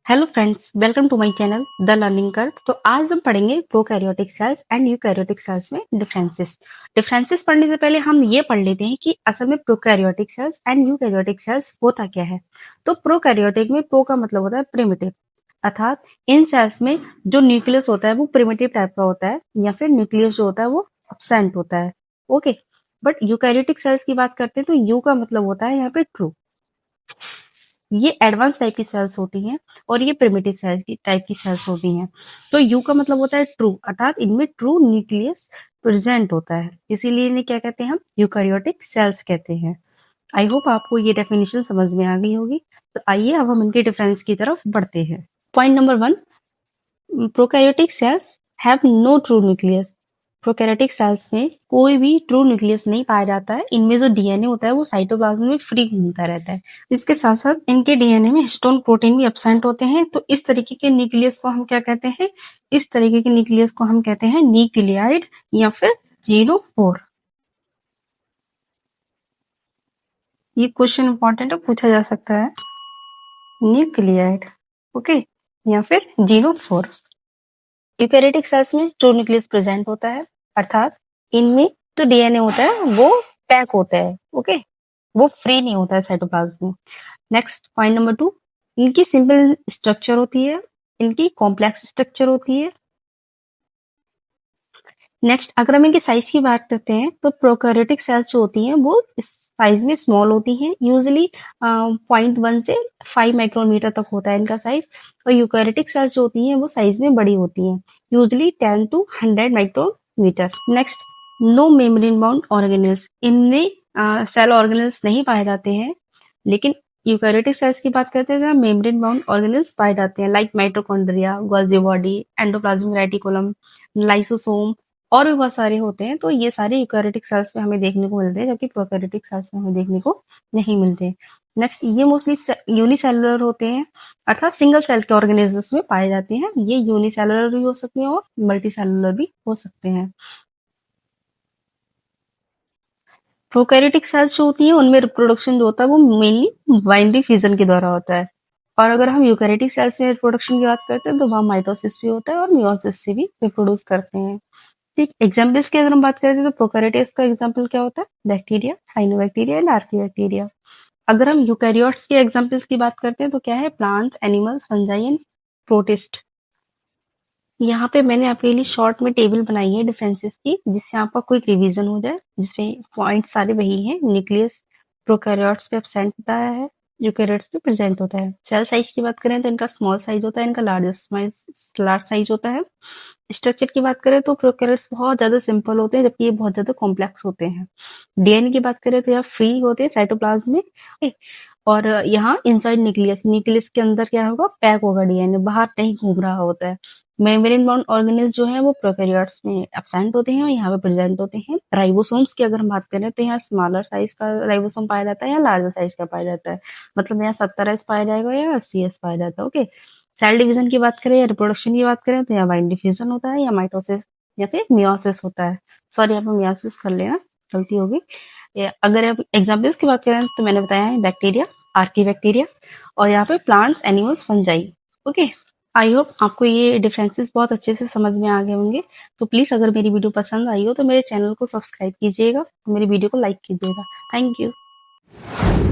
Hello friends, welcome to my channel the learning curve. तो आज हम पढ़ेंगे prokaryotic cells and eukaryotic cells में डिफरेंसेस पढ़ने से पहले हम ये पढ़ लेते हैं कि असल में prokaryotic cells and eukaryotic sales होता क्या है। तो प्रोकैरियोटिक में प्रो का मतलब होता है प्रिमिटिव, अर्थात इन सेल्स में जो न्यूक्लियस होता है वो प्रिमिटिव टाइप का होता है या फिर न्यूक्लियस जो होता है वो एब्सेंट होता है। ओके, बट यूकैरियोटिक सेल्स की बात करते हैं तो यू का मतलब होता है यहाँ पे ट्रू। ये एडवांस टाइप की सेल्स होती हैं और ये प्रिमिटिव सेल की टाइप की सेल्स होती हैं। तो यू का मतलब होता है ट्रू, अर्थात इनमें ट्रू न्यूक्लियस प्रेजेंट होता है, इसीलिए इन्हें क्या कहते हैं, हम यूकैरियोटिक सेल्स कहते हैं। आई होप आपको ये डेफिनेशन समझ में आ गई होगी। तो आइए अब हम इनके डिफरेंस की तरफ बढ़ते हैं। Point number 1, prokaryotic cells have no true nucleus. Prokaryotic cells में कोई भी ट्रू न्यूक्लियस नहीं पाया जाता है। इनमें जो डीएनए होता है वो साइटोप्लाज्म में फ्री घूमता रहता है। इसके साथ साथ इनके डीएनए में हिस्टोन प्रोटीन भी एब्सेंट होते हैं। तो इस तरीके के न्यूक्लियस को हम क्या कहते हैं, इस तरीके के न्यूक्लियस को हम कहते हैं न्यूक्लियाइड या फिर 04। ये क्वेश्चन इंपॉर्टेंट है, पूछा जा सकता है। न्यूक्लियाइड, ओके, या फिर 04। यूकैरियोटिक सेल्स में ट्रू न्यूक्लियस प्रेजेंट होता है, अर्थात इनमें जो डीएनए होता है वो पैक होता है। ओके, वो फ्री नहीं होता है साइटोप्लाज्म में। नेक्स्ट पॉइंट नंबर 2, इनकी सिंपल स्ट्रक्चर होती है, इनकी कॉम्प्लेक्स स्ट्रक्चर होती है। नेक्स्ट अगर हम इनकी साइज की बात करते हैं तो प्रोकैरियोटिक सेल्स जो होती हैं वो साइज में स्मॉल होती हैं, यूजुअली 0.1 से 5 माइक्रोमीटर तक होता है इनका साइज। और यूकैरियोटिक सेल्स जो होती हैं वो साइज में बड़ी होती हैं, usually 10 to 100 micrometre. Next, no membrane bound organelles, इनमें सेल ऑर्गेनेल्स नहीं पाए जाते हैं। लेकिन यूकैरियोटिक सेल्स की बात करते हैं तो मेम्ब्रेन बाउंड ऑर्गेनेल्स पाए जाते हैं, like mitochondria, Golgi body, endoplasmic reticulum, lysosome और भी बहुत सारे होते हैं। तो ये सारे यूकैरियोटिक सेल्स में हमें देखने को मिलते हैं, जबकि प्रोकैरियोटिक सेल्स में हमें देखने को नहीं मिलते। नेक्स्ट, ये मोस्टली यूनिसेलुलर होते हैं, अर्थात सिंगल सेल के ऑर्गेनिजम्स में पाए जाते हैं। ये यूनिसेलुलर भी हो सकते हैं और मल्टीसेलुलर भी हो सकते हैं। प्रोकैरियोटिक सेल्स जो होती हैं उनमें रिप्रोडक्शन जो होता है वो मेनली बाइनरी फिजन के द्वारा होता है। और अगर हम यूकैरियोटिक सेल्स में रिप्रोडक्शन की बात करते हैं तो वहाँ माइटोसिस भी होता है और मियोसिस से भी रिप्रोड्यूस करते हैं। ठीक, एग्जाम्पल्स की अगर हम बात करें तो प्रोकैरियोटिक्स का एग्जाम्पल क्या होता है, बैक्टीरिया, साइनोबैक्टीरिया एंड आर्किबैक्टीरिया। अगर हम यूकैरियोट्स के एग्जाम्पल्स की बात करते हैं तो क्या है, plants, animals, fungi and protist. यहाँ पे मैंने आपके लिए शॉर्ट में टेबल बनाई है डिफरेंसेस की, जिससे आपका क्विक रिवीजन हो जाए, जिसमें पॉइंट सारे वही हैं। न्यूक्लियस प्रोकैरियोट्स पे एब्सेंट होता है, यूकैरियोट्स पे प्रेजेंट होता है। सेल साइज की बात करें तो इनका स्मॉल साइज होता है, इनका लार्ज साइज होता है। स्ट्रक्चर की बात करें तो प्रोकैरियोट्स बहुत ज्यादा सिंपल होते हैं, जबकि ये बहुत ज्यादा कॉम्प्लेक्स होते हैं। डीएनए की बात करें तो यह फ्री होते हैं साइटोप्लाज्म में, और यहाँ इनसाइड न्यूक्लियस, न्यूक्लियस के अंदर क्या होगा, पैक होगा डीएनए, बाहर नहीं घूम रहा होता है। मेम्ब्रेन बाउंड ऑर्गेनेल्स जो है वो प्रोकैरियोट्स में एब्सेंट होते हैं और यहाँ पे प्रेजेंट होते हैं। राइबोसोम्स की अगर हम बात करें तो यहाँ स्मॉलर साइज का राइबोसोम पाया जाता है या लार्जर साइज का पाया जाता है, मतलब यहाँ 70S पाया जाएगा या 80S पाया जाता है। ओके, सेल डिवीजन की बात करें या रिप्रोडक्शन की बात करें तो यहाँ बाइंड डिफ्यूजन होता है या माइटोसिस या फिर मियोसिस होता है। सॉरी, यहाँ पे मियोसिस कर लेना, गलती होगी। अगर आप एग्जाम्पल्स की बात करें तो मैंने बताया है बैक्टीरिया, आर्किबैक्टीरिया, और यहाँ पे plants, animals, fungi. Okay, I hope आपको ये डिफरेंसेस बहुत अच्छे से समझ में आ गए होंगे। तो प्लीज अगर मेरी वीडियो पसंद आई हो तो मेरे चैनल को सब्सक्राइब कीजिएगा और मेरी वीडियो को लाइक कीजिएगा। Thank you.